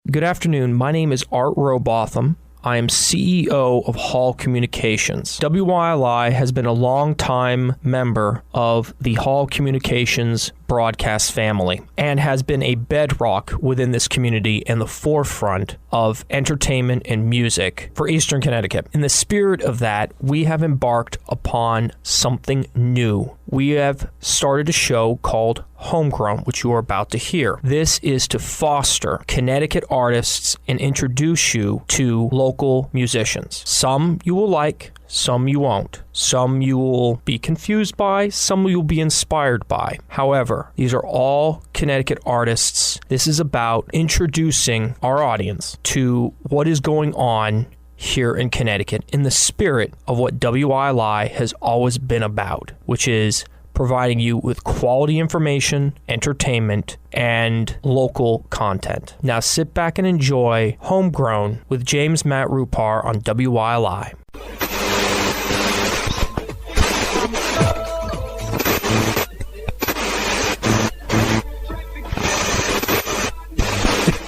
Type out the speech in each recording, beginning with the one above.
Good afternoon. My name is Art Robotham. I am CEO of Hall Communications. WYLI has been a long-time member of the Hall Communications broadcast family and has been a bedrock within this community and the forefront of entertainment and music for Eastern Connecticut. In the spirit of that, we have embarked upon something new. We have started a show called Homegrown, which you are about to hear. This is to foster Connecticut artists and introduce you to local musicians. Some you will like, some you won't. Some you will be confused by, some you'll be inspired by. However, these are all Connecticut artists. This is about introducing our audience to what is going on here in Connecticut in the spirit of what WILI has always been about, which is providing you with quality information, entertainment, and local content. Now sit back and enjoy Homegrown with James Matt Rupar on WILI.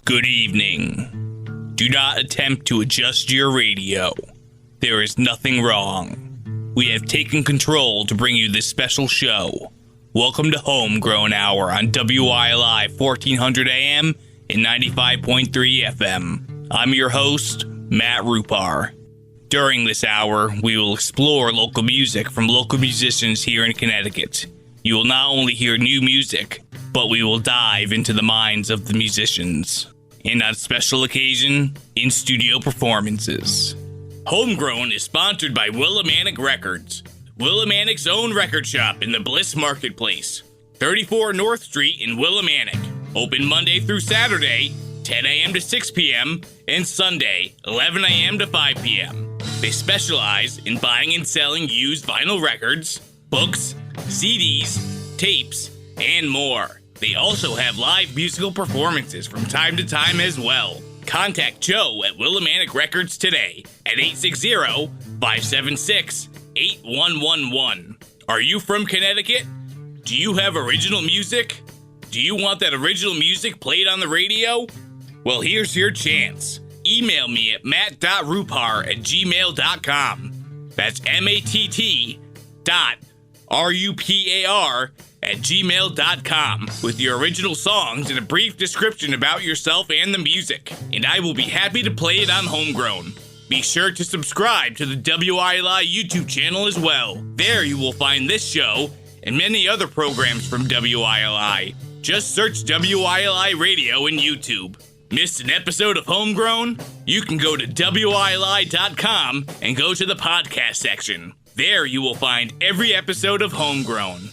Good evening. Do not attempt to adjust your radio. There is nothing wrong. We have taken control to bring you this special show. Welcome to Homegrown Hour on WILI 1400 AM and 95.3 FM. I'm your host, Matt Rupar. During this hour, we will explore local music from local musicians here in Connecticut. You will not only hear new music, but we will dive into the minds of the musicians. And on special occasion, in-studio performances. Homegrown is sponsored by Willimantic Records, Willimantic's own record shop in the Bliss Marketplace, 34 North Street in Willimantic. Open Monday through Saturday, 10 a.m. to 6 p.m., and Sunday, 11 a.m. to 5 p.m. They specialize in buying and selling used vinyl records, books, CDs, tapes, and more. They also have live musical performances from time to time as well. Contact Joe at Willimantic Records today at 860-576-8111. Are you from Connecticut? Do you have original music? Do you want that original music played on the radio? Well, here's your chance. Email me at matt.rupar@gmail.com. That's matt.rupar@gmail.com with your original songs and a brief description about yourself and the music, and I will be happy to play it on Homegrown. Be sure to subscribe to the WILI YouTube channel as well. There you will find this show and many other programs from WILI. Just search WILI Radio in YouTube. Missed an episode of Homegrown? You can go to WILI.com and go to the podcast section. There you will find every episode of Homegrown.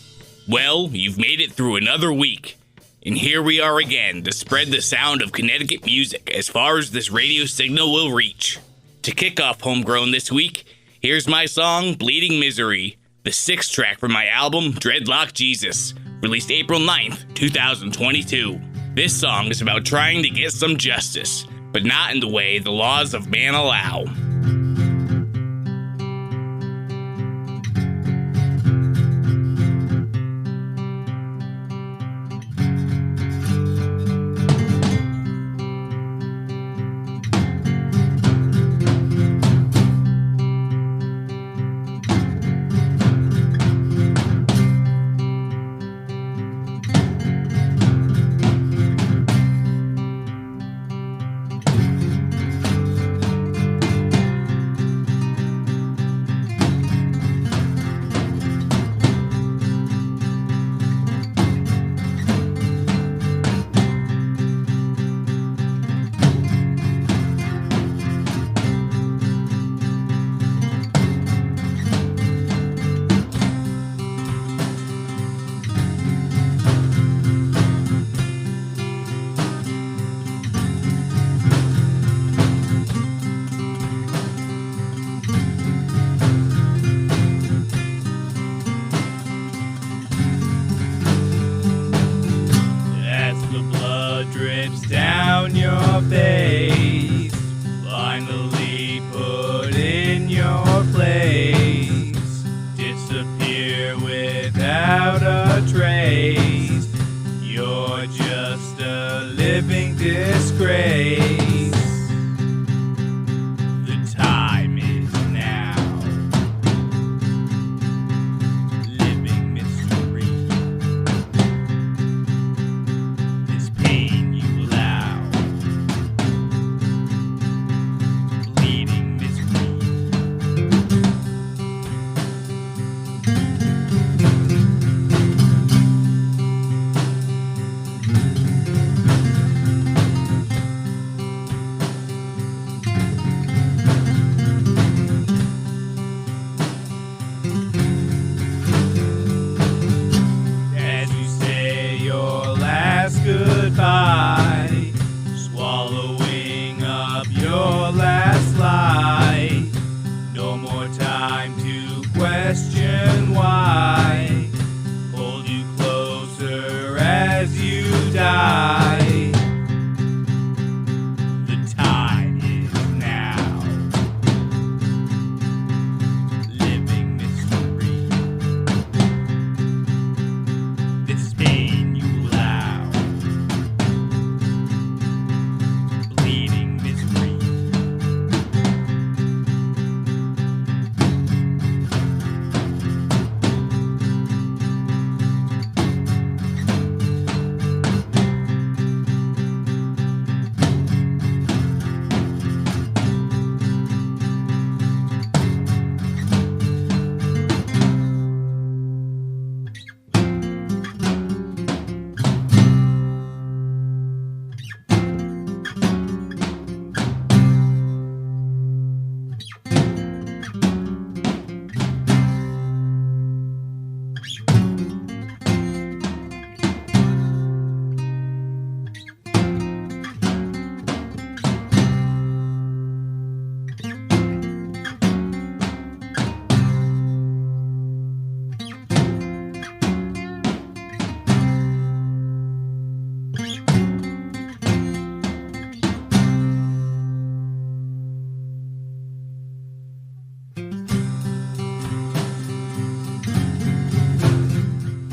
Well, you've made it through another week, and here we are again to spread the sound of Connecticut music as far as this radio signal will reach. To kick off Homegrown this week, here's my song, Bleeding Misery, the 6th track from my album, Dreadlock Jesus, released April 9th, 2022. This song is about trying to get some justice, but not in the way the laws of man allow.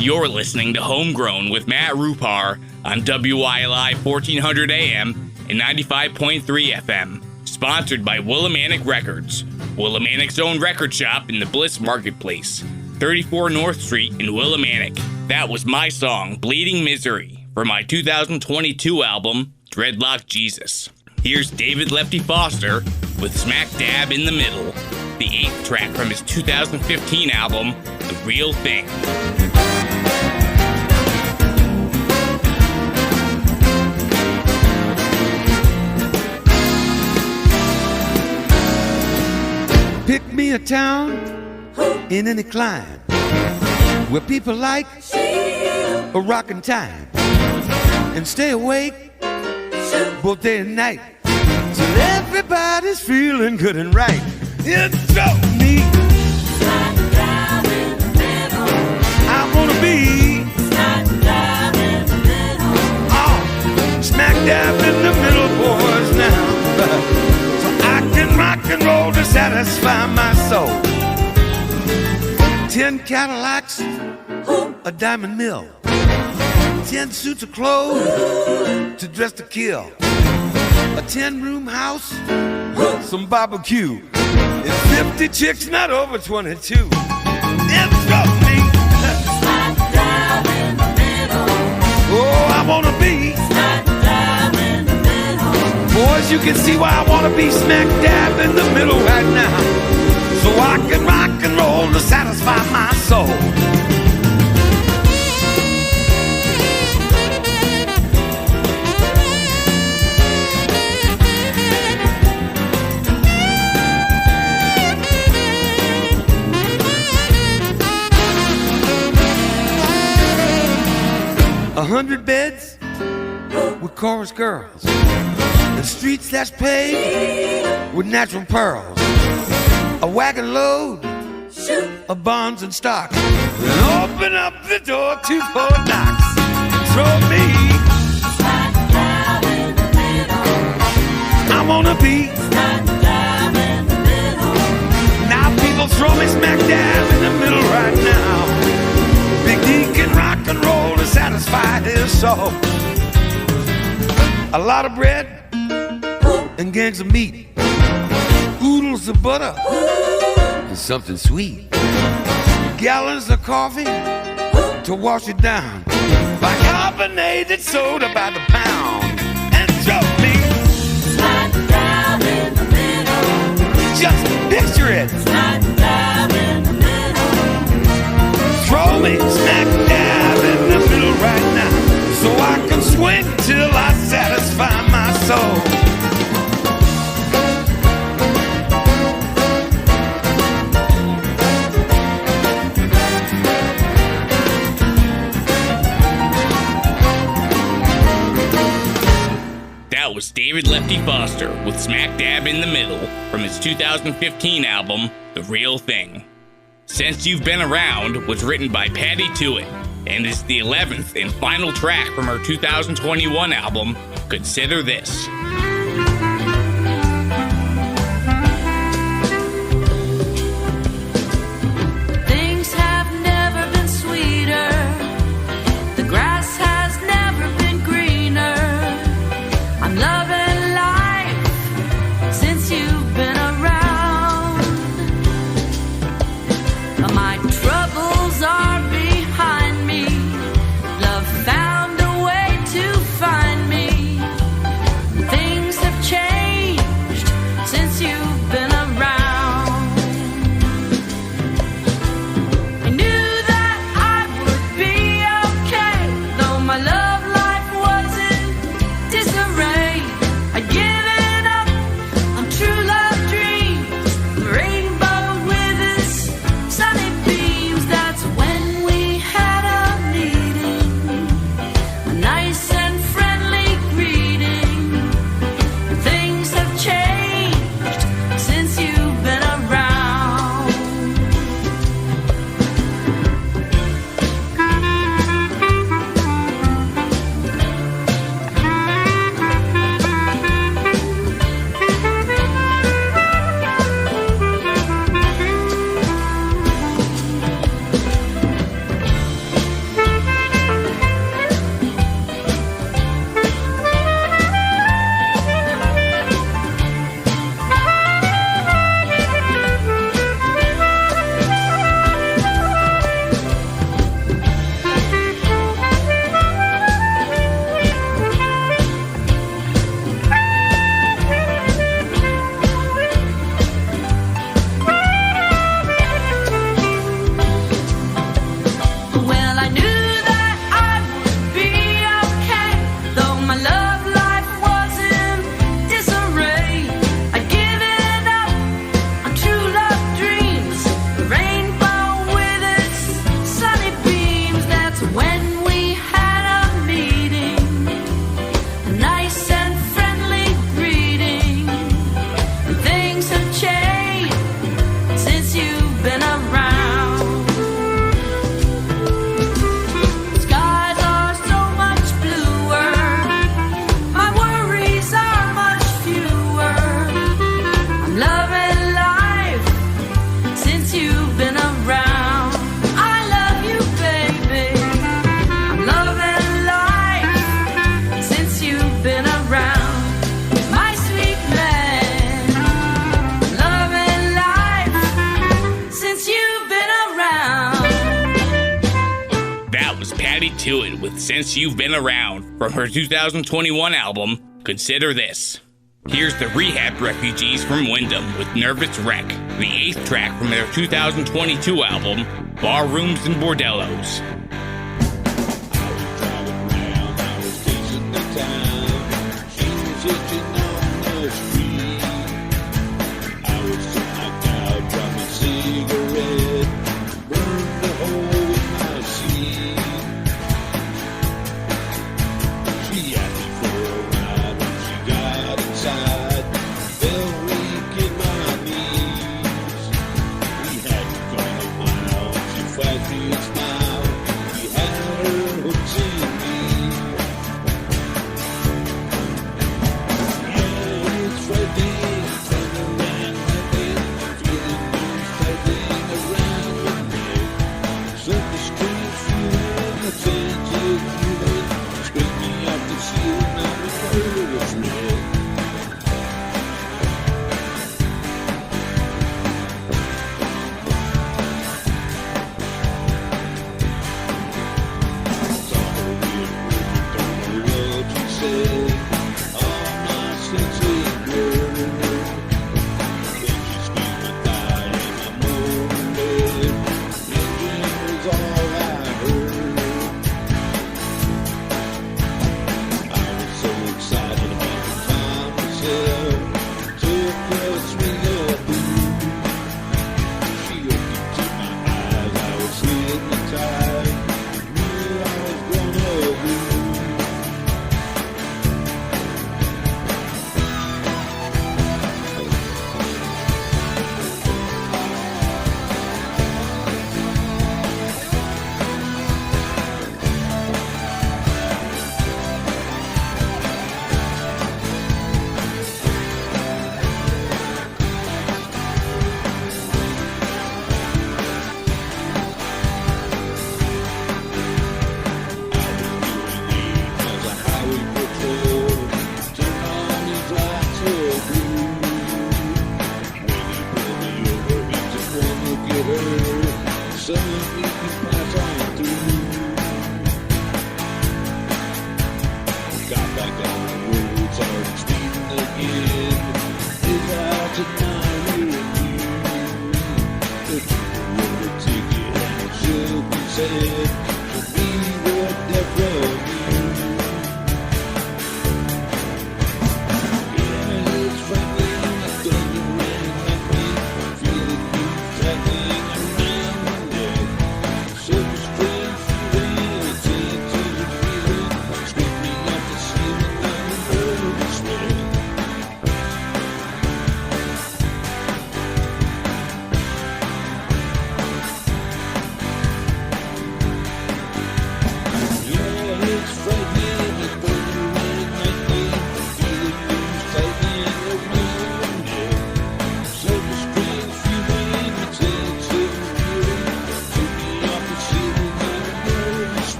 You're listening to Homegrown with Matt Rupar on WILI 1400 AM and 95.3 FM. Sponsored by Willimantic Records. Willimantic's own record shop in the Bliss Marketplace. 34 North Street in Willimantic. That was my song, Bleeding Misery, for my 2022 album, Dreadlock Jesus. Here's David Lefty Foster with Smack Dab in the Middle, the 8th track from his 2015 album, The Real Thing. Pick me a town in any clime where people like a rockin' time and stay awake both day and night till everybody's feeling good and right. It's me. Smack dab in the middle. I wanna be Smack dab in the middle. oh, smack dab in the middle, boys, now. I can rock and roll to satisfy my soul. 10 Cadillacs, a diamond mill, 10 suits of clothes to dress to kill, a 10-room house, some barbecue, and 50 chicks not over 22. It's me. Smack dab in the middle. Oh, I wanna be. Smack dab in the middle. Boys, you can see why I wanna be smack dab in the middle right now, so I can rock and roll to satisfy my soul. A 100 beds with chorus girls, and streets that's paved with natural pearls, a wagon load of bonds and stocks, and open up the door to 4 knocks. Throw me. Smack dab in the middle. I wanna be. Smack dab in the middle. Now people throw me smack dab in the middle right now. Big D can rock and roll to satisfy his soul. A lot of bread and gangs of meat, oodles of butter and something sweet, gallons of coffee to wash it down, bicarbonated soda by the pound. And throw me. Smack dab in the middle. Just picture it. Smack dab in the middle. Throw me smack dab in the middle right now, so I can swing till I satisfy my soul. That was David Lefty Foster with Smack Dab in the Middle from his 2015 album, The Real Thing. Since You've Been Around was written by Patty Tuite and is the 11th and final track from her 2021 album, Consider This. Things have never been sweeter. The grass has never been greener. I'm loving life since you've been around. My troubles are behind me. Love found a way to find me. Things to it with Since You've Been Around from her 2021 album, Consider This. Here's the Rehab Refugees from Wyndham with Nervous Wreck, the 8th track from their 2022 album, Barrooms and Bordellos.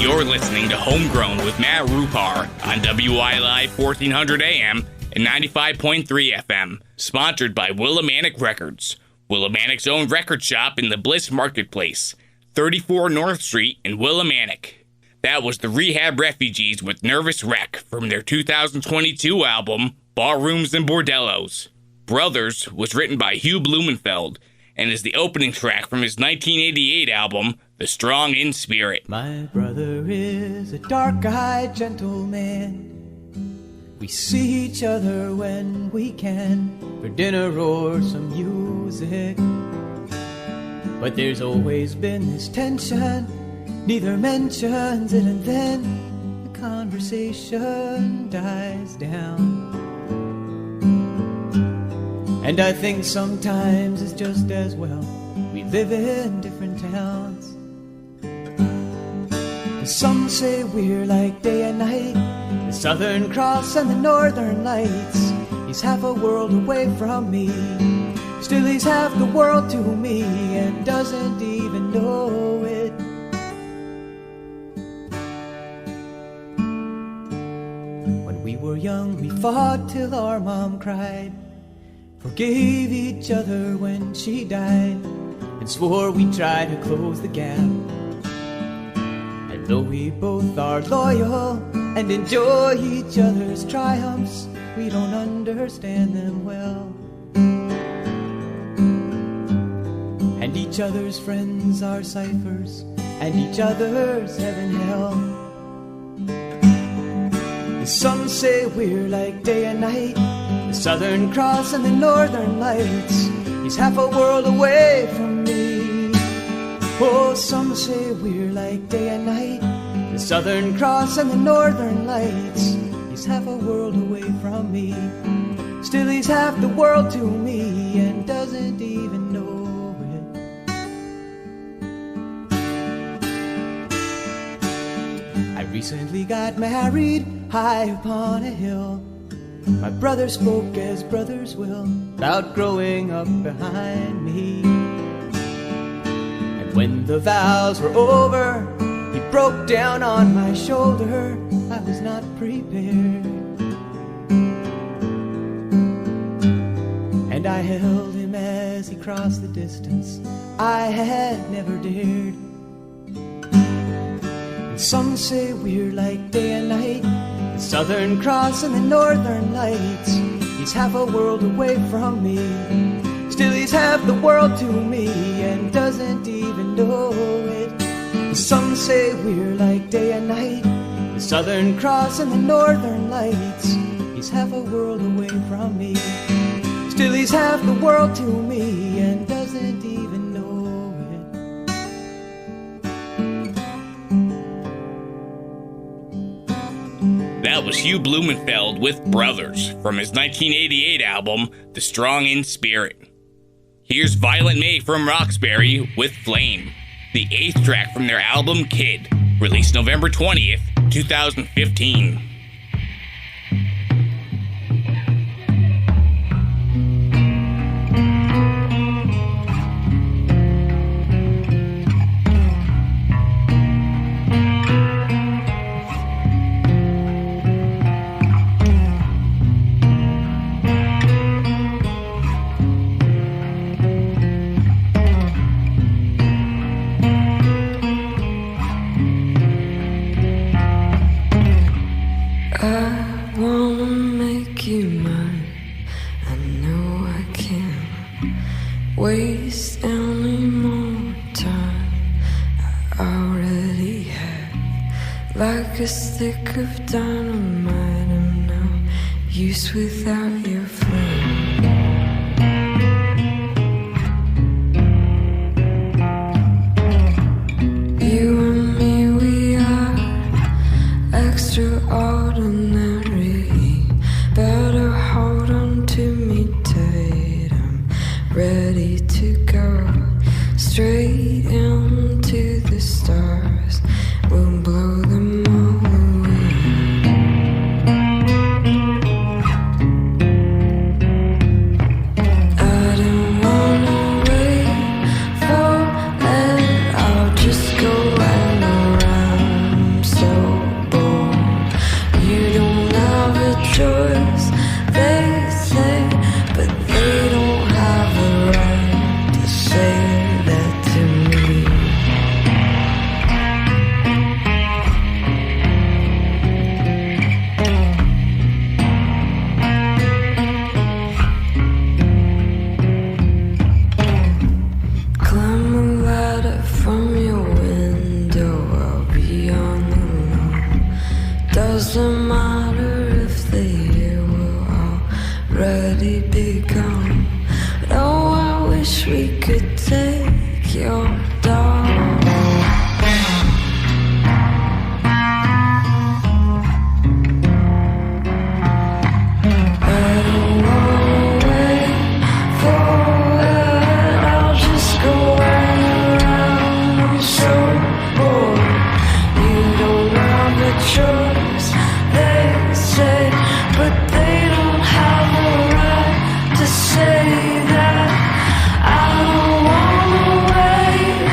You're listening to Homegrown with Matt Rupar on WILI 1400 AM and 95.3 FM, sponsored by Willimantic Records, Willimantic's own record shop in the Bliss Marketplace, 34 North Street in Willimantic. That was the Rehab Refugees with Nervous Wreck from their 2022 album, Barrooms and Bordellos. Brothers was written by Hugh Blumenfeld and is the opening track from his 1988 album, The Strong in Spirit. My brother is a dark-eyed gentleman. We see each other when we can, for dinner or some music. But there's always been this tension, neither mentions it, and then the conversation dies down. And I think sometimes it's just as well we live in different towns. Some say we're like day and night, the Southern Cross and the Northern Lights. He's half a world away from me, still he's half the world to me, and doesn't even know it. When we were young, we fought till our mom cried, forgave each other when she died. and swore we'd try to close the gap. And though we both are loyal and enjoy each other's triumphs, we don't understand them well. And each other's friends are ciphers, and each other's heaven, hell. And some say we're like day and night, the Southern Cross and the Northern Lights. He's half a world away from me. Oh, some say we're like day and night, the Southern Cross and the Northern Lights. He's half a world away from me. Still he's half the world to me and doesn't even know it. I recently got married high upon a hill. My brother spoke as brothers will about growing up behind me. And when the vows were over, he broke down on my shoulder. I was not prepared, and I held him as he crossed the distance I had never dared. And some say we're like day and night, the Southern Cross and the Northern Lights. He's half a world away from me, still he's half the world to me and doesn't even know it. Some say we're like day and night, the Southern Cross and the Northern Lights. He's half a world away from me, still he's half the world to me and doesn't even know it. That was Hugh Blumenfeld with Brothers from his 1988 album, The Strong in Spirit. Here's Violent May from Roxbury with Flame, the 8th track from their album Kid, released November 20th, 2015. Waste any more time I already had. Like a stick of dynamite, I'm no use without your flame. You and me, we are extraordinary. Better hold on to me tight. I'm ready to go straight into the stars. We'll blow them all away. I don't wanna wait for it. I'll just go round and round. I'm so bored. You don't have a choice, they say, but they don't have a right to say that to me. Climb a ladder from your window, I'll be on the lawn. Doesn't matter if they hear, we'll already be gone. But oh, I wish we could take your dog. I don't wanna wait for it. I'll just go round and round. I'm so bored. You don't have a choice, they say, but they don't have a right to say that. I don't wanna wait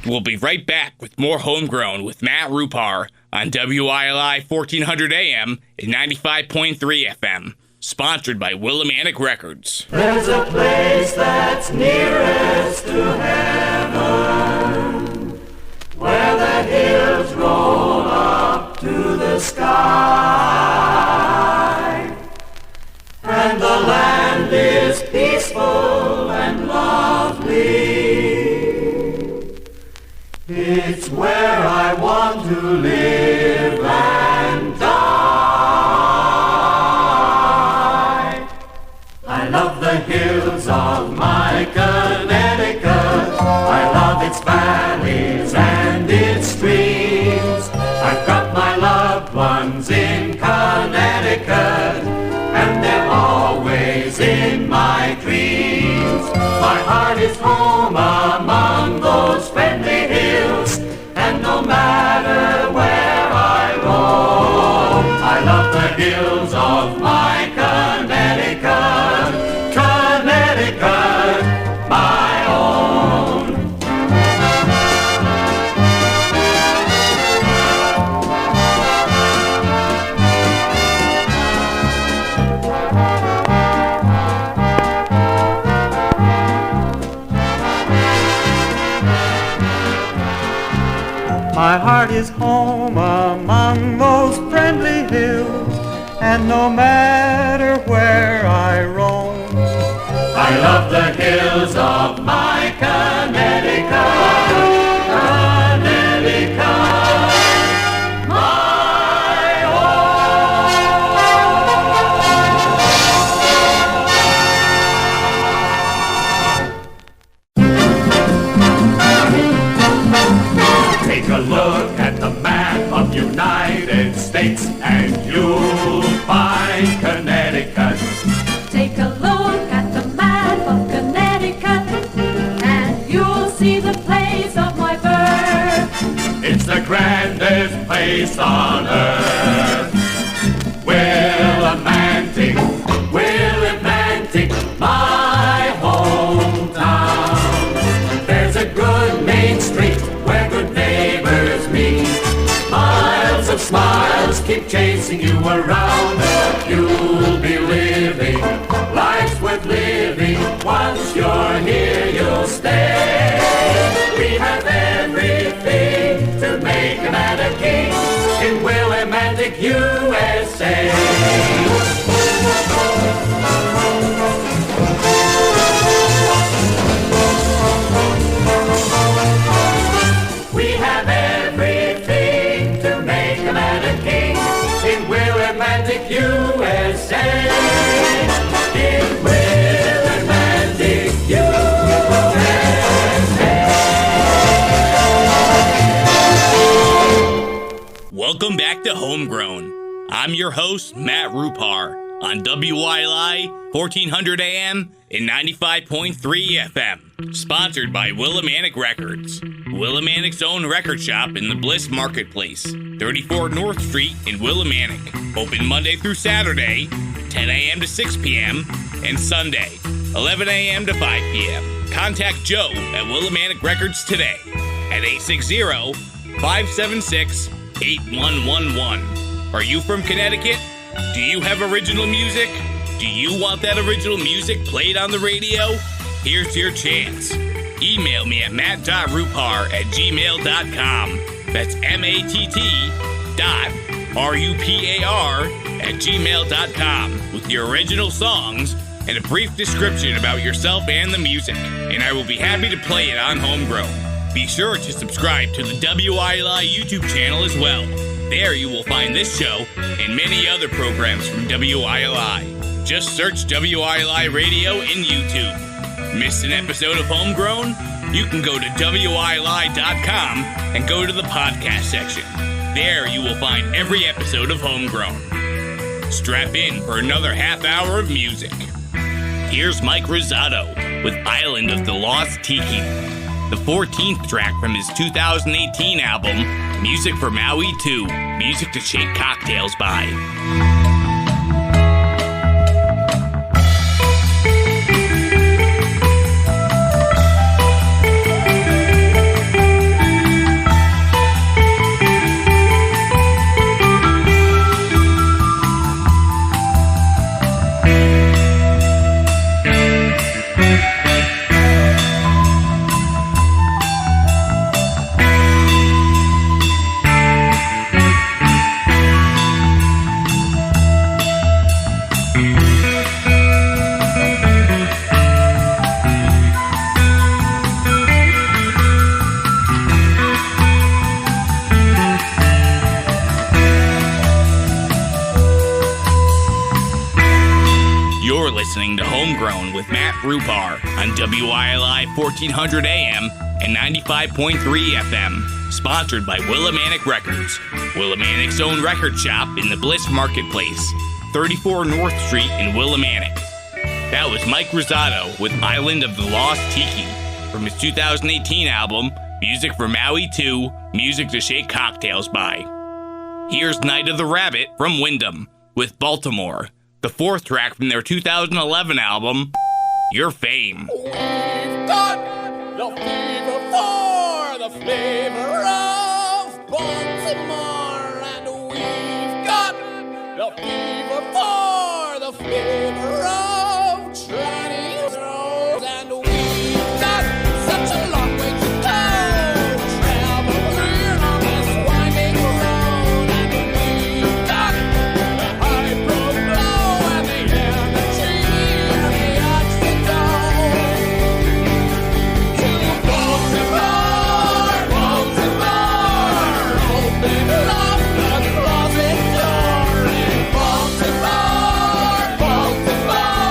We'll be right back with more Homegrown with Matt Rupar on WILI 1400 AM and 95.3 FM. Sponsored by Willimantic Records. There's a place that's nearest to heaven, where the hills roll up to the sky, and the land is peaceful and lovely. It's where I want to live and die. I love the hills of my Connecticut. I love its valleys and its streams. I've got my loved ones in Connecticut, and they're always in my dreams. My heart is home among those friendly hills, and no matter where I roam, I love the hills of my Connecticut, Connecticut, my own. My heart is home among those friendly hills, and no matter where I roam, I love the hills of my Connecticut, Connecticut, my Take a look at the map of United States and you'll find Connecticut. Take a look at the map of Connecticut, and you'll see the place of my birth. It's the grandest place on earth. Willimantic, Willimantic, my hometown. There's a good main street where good neighbors meet. Miles of smiles keep chasing you around. You'll be living, life's worth living. Once you're here, you'll stay. We have everything to make a man a king in Willimantic, USA. We have everything to make a man a king in Willimantic, USA. In Willimantic, USA. Welcome back to Homegrown. I'm your host, Matt Rupar, on WYLI 1400 AM and 95.3 FM. Sponsored by Willimantic Records. Willimantic's own record shop in the Bliss Marketplace, 34 North Street in Willimantic. Open Monday through Saturday, 10 a.m. to 6 p.m. and Sunday, 11 a.m. to 5 p.m. Contact Joe at Willimantic Records today at 860-576-8111. Are you from Connecticut? Do you have original music? Do you want that original music played on the radio? Here's your chance. Email me at matt.rupar@gmail.com. That's matt.rupar@gmail.com with your original songs and a brief description about yourself and the music, and I will be happy to play it on Homegrown. Be sure to subscribe to the WILI YouTube channel as well. There you will find this show and many other programs from WILI. Just search WILI Radio in YouTube. Missed an episode of Homegrown? You can go to WILI.com and go to the podcast section. There you will find every episode of Homegrown. Strap in for another half hour of music. Here's Mike Rosado with Island of the Lost Tiki, the 14th track from his 2018 album, Music for Maui 2, Music to Shake Cocktails by. Listening to Homegrown with Matt Rupar on WILI 1400 AM and 95.3 FM. Sponsored by Willimantic Records, Willimantic's own record shop in the Bliss Marketplace, 34 North Street in Willimantic. That was Mike Rosado with Island of the Lost Tiki from his 2018 album, Music for Maui 2, Music to Shake Cocktails by. Here's Night of the Rabbit from Wyndham with Baltimore, the 4th track from their 2011 album, Your Fame. We've got the fever for the flavor of Baltimore, and we've got the fever for the flavor of Chinese rolls, and we've got such a long way to go, traveling on this winding road, and we've got the high road glow and the energy and the oxygen. To Baltimore, Baltimore, open up the closet door in Baltimore, Baltimore.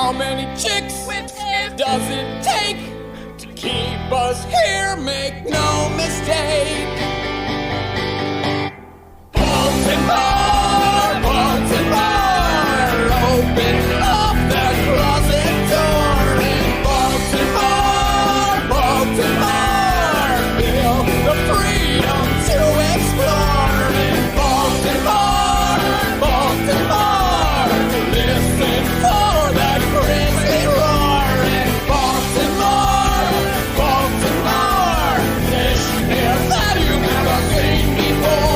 How many chicks does it take to keep us here? Make no mistake. Baltimore, Baltimore, open up that closet door in Baltimore, Baltimore, feel the freedom to explore in Baltimore, Baltimore, listen for that crazy roar in Baltimore, Baltimore, fish here that you've never seen before.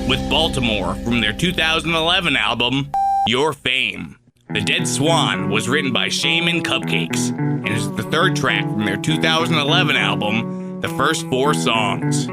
With Baltimore from their 2011 album, Your Fame. The Dead Swan was written by Shaman Cupcakes and is the third track from their 2011 album, The First Four Songs.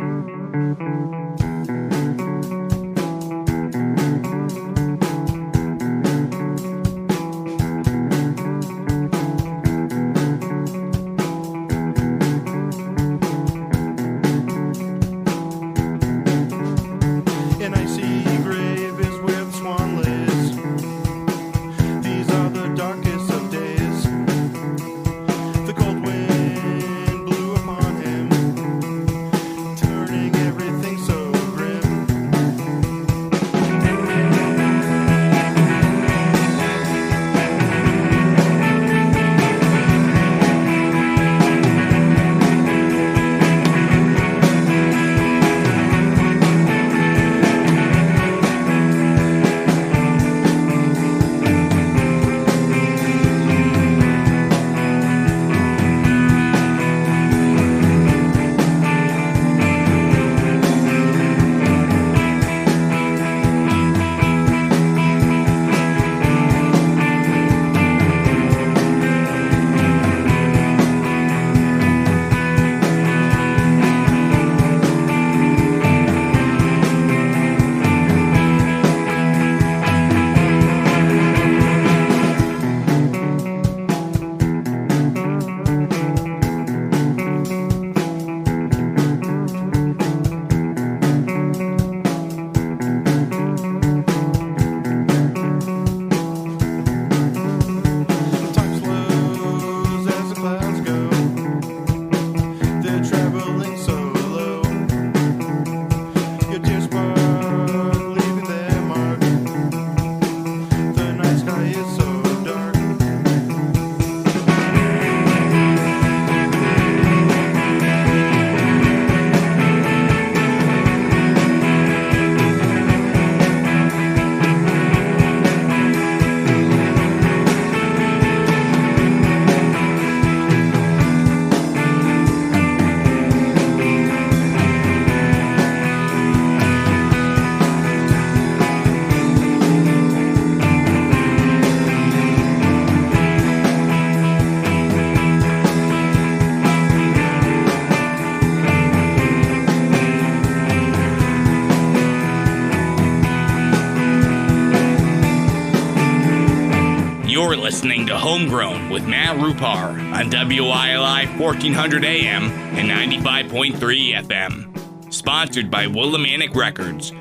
You're listening to Homegrown with Matt Rupar on WILI 1400 AM and 95.3 FM. Sponsored by Willimantic Records.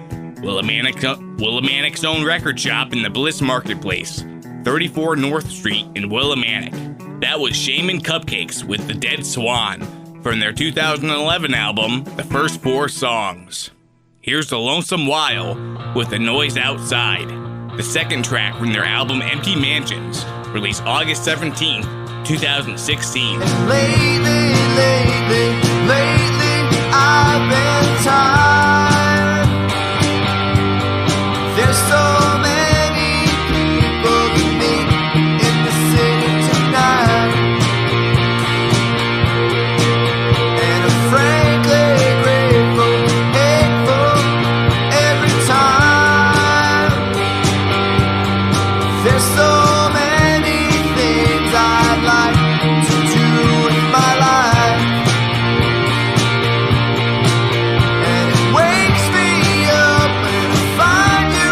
Willimantic's own record shop in the Bliss Marketplace, 34 North Street in Willimantic. That was Shaman Cupcakes with The Dead Swan from their 2011 album, The First Four Songs. Here's the Lonesome While with The Noise Outside, the second track from their album Empty Mansions, released August 17th, 2016. Lately, I've been tired. There's so many people to meet in the city tonight, and I'm frankly grateful, hateful every time. There's so many things I'd like to do in my life, and it wakes me up when I find you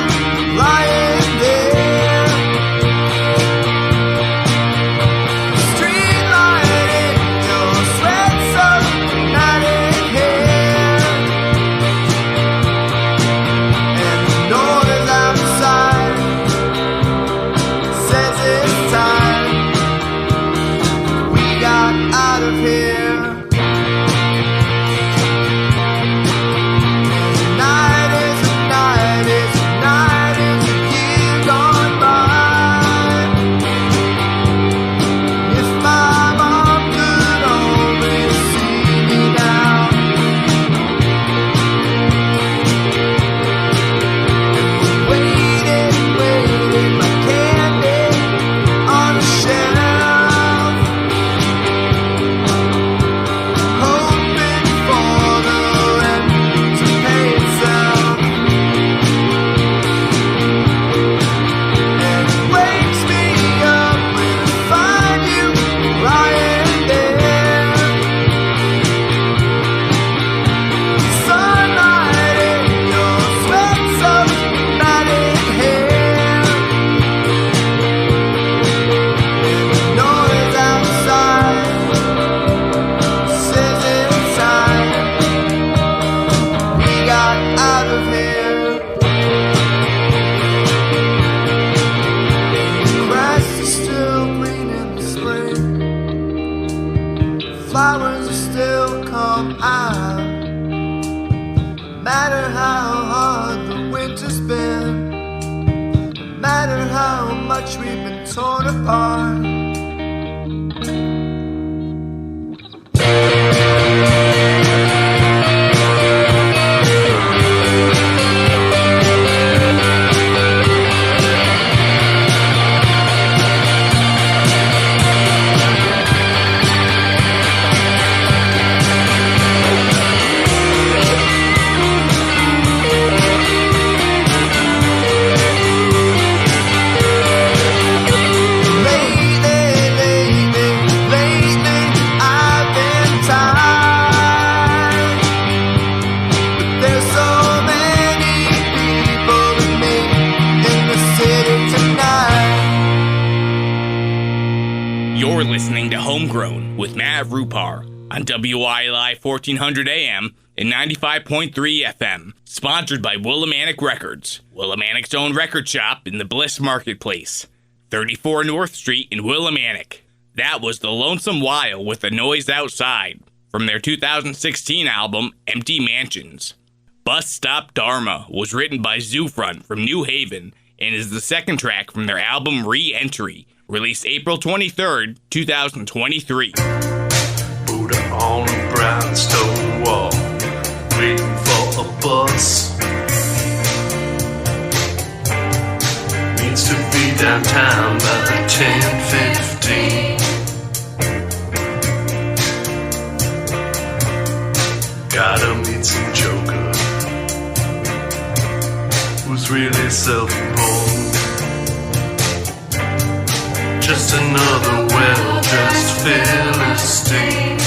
lying there. Street light in your sweat-soaked matted hair, and the noise outside says it's time we got out of here. Night is a night is a night is a year gone by. If my mom could only see me now, waiting my candy on a shelf, hoping for the rent to pay itself, and it wakes me up when I find you lying there. Sunlight in your sweat-soaked matted hair, and the noise outside says it's time we got out of here. Grass is still green in the spring, flowers will still come out. Matter how hard the winter's been, matter how much we've been torn apart. Lately, I've been tired. But there's so many people to meet in the city tonight. You're listening to Homegrown with Matt Rupar on WILI 1400 AM and 95.3 FM, sponsored by Willimantic Records, Willimantic's own record shop in the Bliss Marketplace, 34 North Street in Willimantic. That was The Lonesome While with The Noise Outside from their 2016 album Empty Mansions. Bus Stop Dharma was written by Zoofront from New Haven and is the second track from their album Re-Entry, released April 23rd, 2023. Buddha on a brownstone wall, waiting for a bus. Needs to be downtown by the 10:15. Gotta meet some joker who's really self-important. Just another well-dressed Philistine.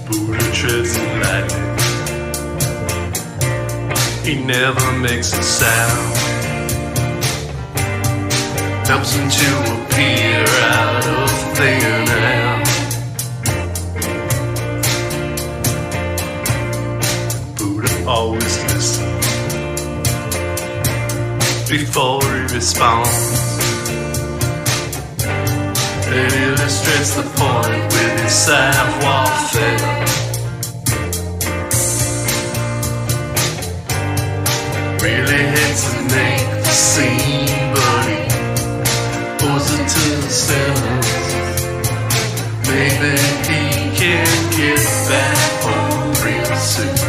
Buddha treads lightly. He never makes a sound. Helps him to appear out of thin air. Buddha always listens. before he responds. It illustrates the point with his savoir-faire. Really hates to make the scene, but he pulls it to the sinners. Maybe he can get back home real soon.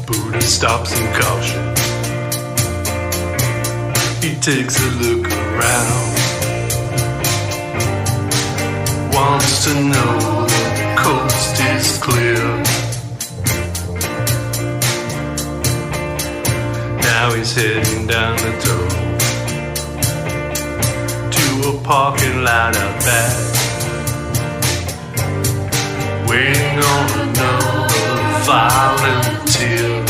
Buddha stops in caution. He takes a look around. Wants to know the coast is clear. Now he's heading down the road to a parking lot out back, waiting on another volunteer.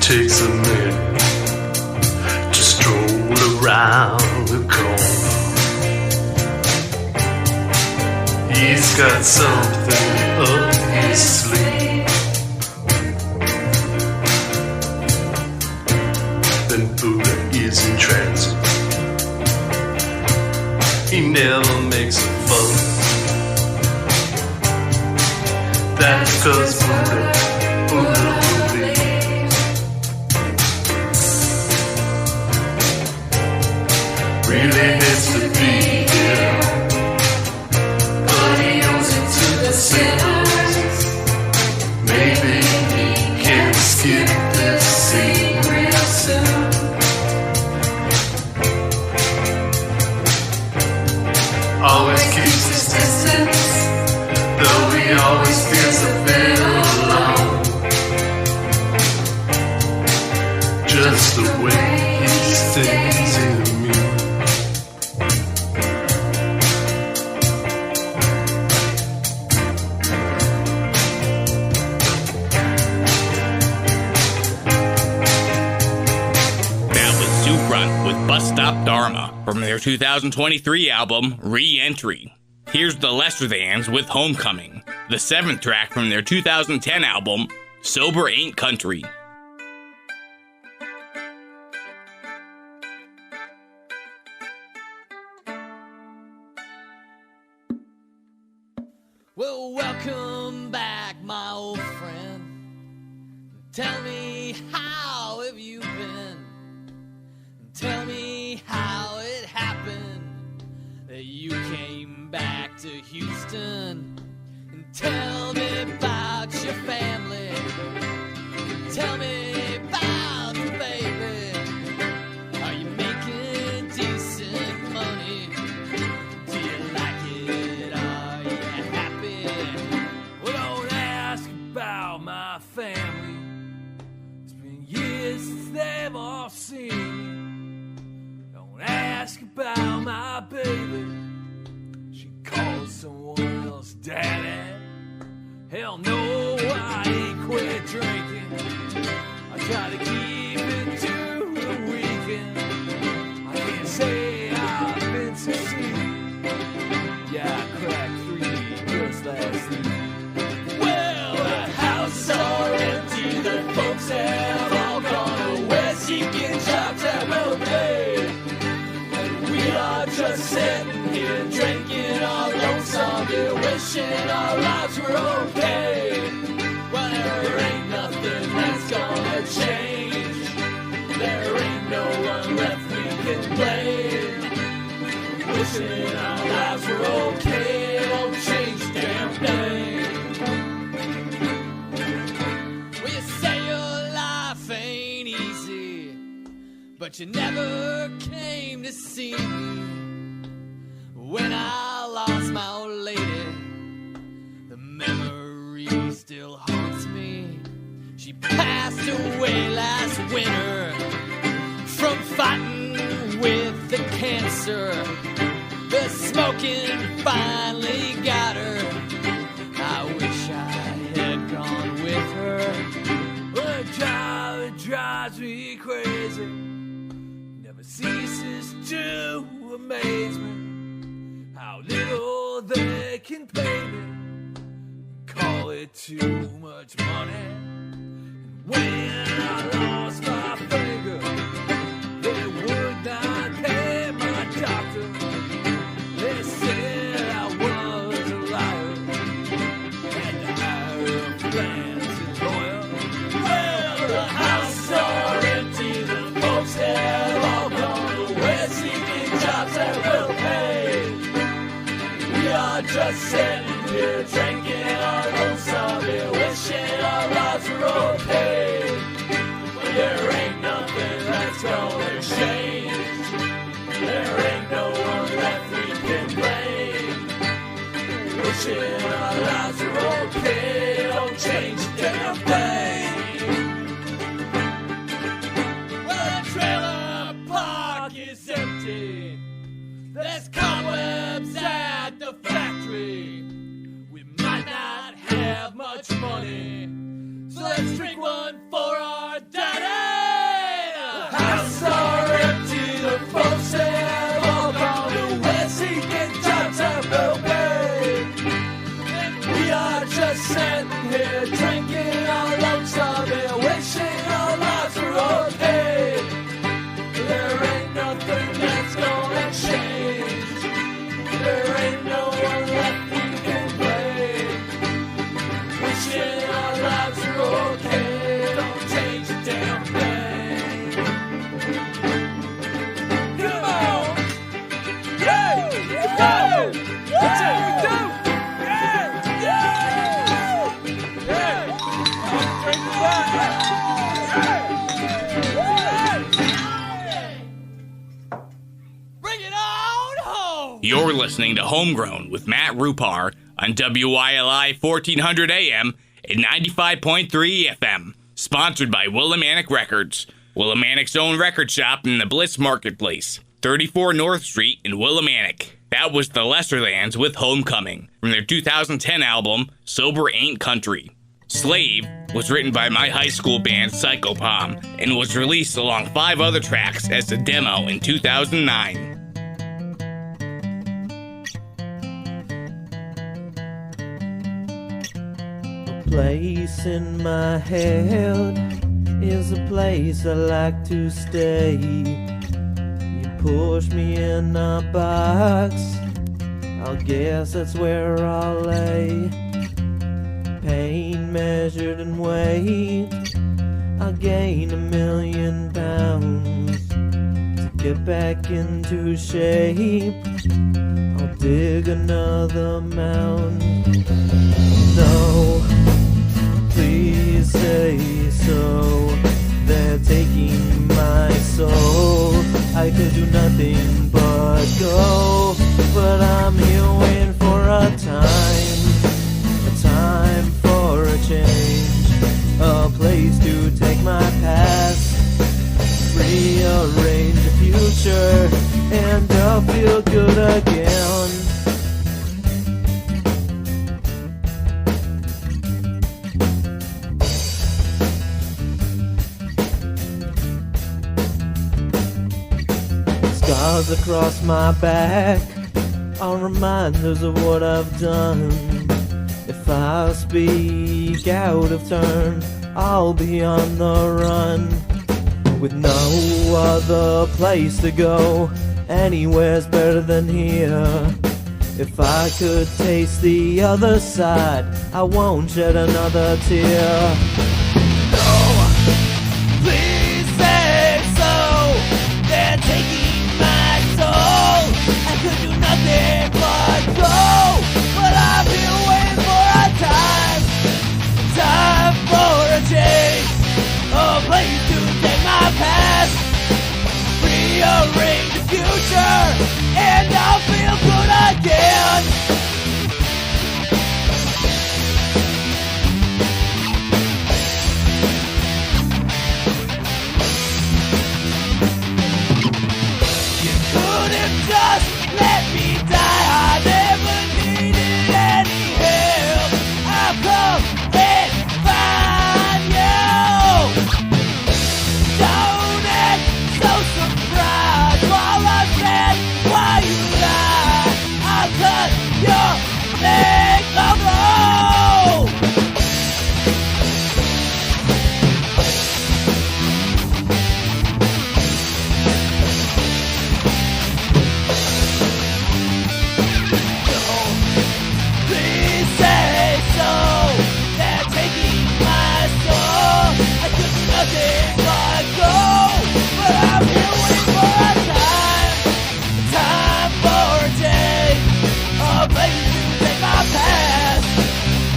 Takes a minute to stroll around the corner. He's got something up his sleeve. Then Buddha is in transit. He never makes a fuss. That's 'cause Buddha believes. Really hates to be here, but he owes it to the sinners. Maybe he can skip this scene real soon. Always keeps his distance, though he always feels a bit alone. Just the way he stays in me. Bus Stop Dharma from their 2023 album, Re-Entry. Here's the Lesserthans with Homecoming, the 7th track from their 2010 album, Sober Ain't Country. Well, welcome back, my old friend. Tell me, how have you been? Tell me how it happened that you came back to Houston. And tell me about your family. Tell me about your baby. Are you making decent money? Do you like it? Are you happy? Well, don't ask about my family. It's been years since they've all seen me. Ask about my baby. She calls someone else daddy. Hell no, I ain't quit drinking. I try to keep it to the weekend. I can't say I've been succeeding. Yeah, I cracked 3 just last week. Well, the house is all empty. The folks have all gone away. Seeking jobs that will pay. We are just sitting here drinking our lonesome beer, wishing our lives were okay. Well, there ain't nothing that's gonna change. There ain't no one left we can blame. Wishing our lives were okay, it won't change a damn thing. Well, you say your life ain't easy, but you never came to see me. when I lost my old lady. The memory still haunts me. She passed away last winter from fighting with the cancer. The smoking finally got her. I wish I had gone with her. The job that drives me crazy never ceases to amaze me. How little they can pay me, call it too much money. And when I lost my finger, they would not pay my doctor. They said I was a liar, had to hire a fancy lawyer. Well, the houses are empty, the folks have all gone away, seeking jobs that will pay. We are just sitting here drinking our lonesome beer, wishing our lives were okay. But there ain't nothing that's gonna change. There ain't no one that we can blame. Wishing our lives were okay, don't change a damn thing. Well, the trailer park is empty. There's cobwebs at the factory. We might not have much money, so let's drink one for our daddy. The houses are empty, the folks have all gone away, seeking jobs that will pay. And we are just sitting here drinking our lonesome beer, wishing our lives were okay. There ain't nothing that's gonna change. There ain't no one left we can blame. Wishing our lives were okay, don't change a damn thing. Come on! Yeah! Yeah! That's it, we do! Yeah! Yeah! Yeah! Drink that! Bring it on home! You're listening to Homegrown with Matt Rupar on WYLI 1400 AM and 95.3 FM. Sponsored by Willimantic Records. Willimantic's own record shop in the Bliss Marketplace, 34 North Street in Willimantic. That was the Lesserthans with Homecoming from their 2010 album, Sober Ain't Country. Slave was written by my high school band Psychopomb and was released along 5 other tracks as a demo in 2009. Place in my head is a place I like to stay. You push me in a box, I guess that's where I'll lay. Pain measured in weight, I gain 1,000,000 pounds. To get back into shape, I'll dig another mound. No, please say so. They're taking my soul. I could do nothing but go, but I'm here waiting for a time for a change, a place to take my past, rearrange the future, and I'll feel good again. Scars across my back are reminders of what I've done. If I speak out of turn, I'll be on the run. With no other place to go, anywhere's better than here. If I could taste the other side, I won't shed another tear. No, please say so. They're taking my soul. I could do nothing but go, but I'm here waiting for a time for a change, a place to take my past, rearrange the future, and I'll feel good again. again. You couldn't just let me die. I never needed any help. I'll come and find you. Don't act so surprised while I said why you lie. I'll cut your leg off. Please say so. They're taking my soul. I took nothing but gold, but I'm here waiting for a time for a day, a place to take my past,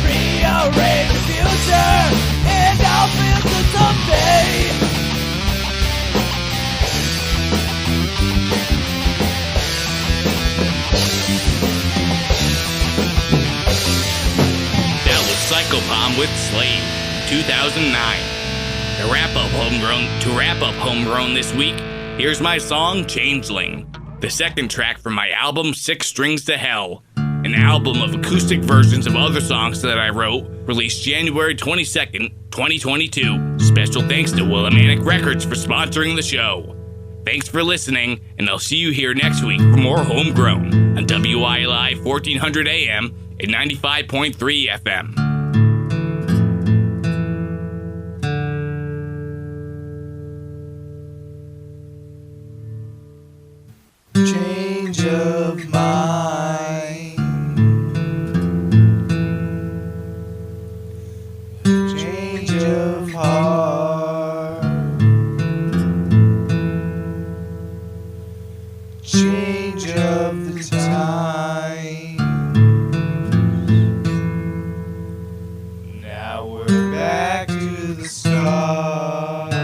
rearrange the future, and I'll feel good someday. That was Psychopomb with Slave, 2009. To wrap up Homegrown this week, here's my song Changeling, the second track from my album 6 Strings to Hell, an album of acoustic versions of other songs that I wrote, released January 22nd, 2022. Special thanks to Willimantic Records for sponsoring the show. Thanks for listening, and I'll see you here next week for more Homegrown on WILI 1400 AM and 95.3 FM. Change of mind, change of heart, change of the time. Now we're back to the start.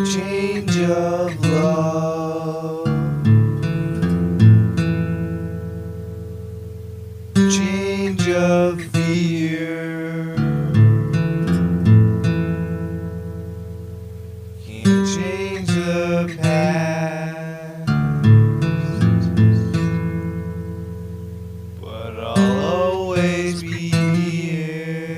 Change of love, change of fear, can't change the past, but I'll always be here.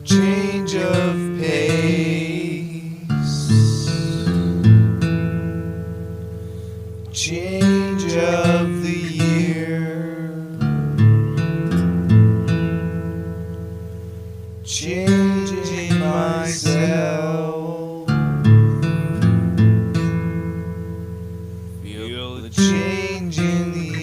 Change of pace, change of the year, changing myself, feel the change in the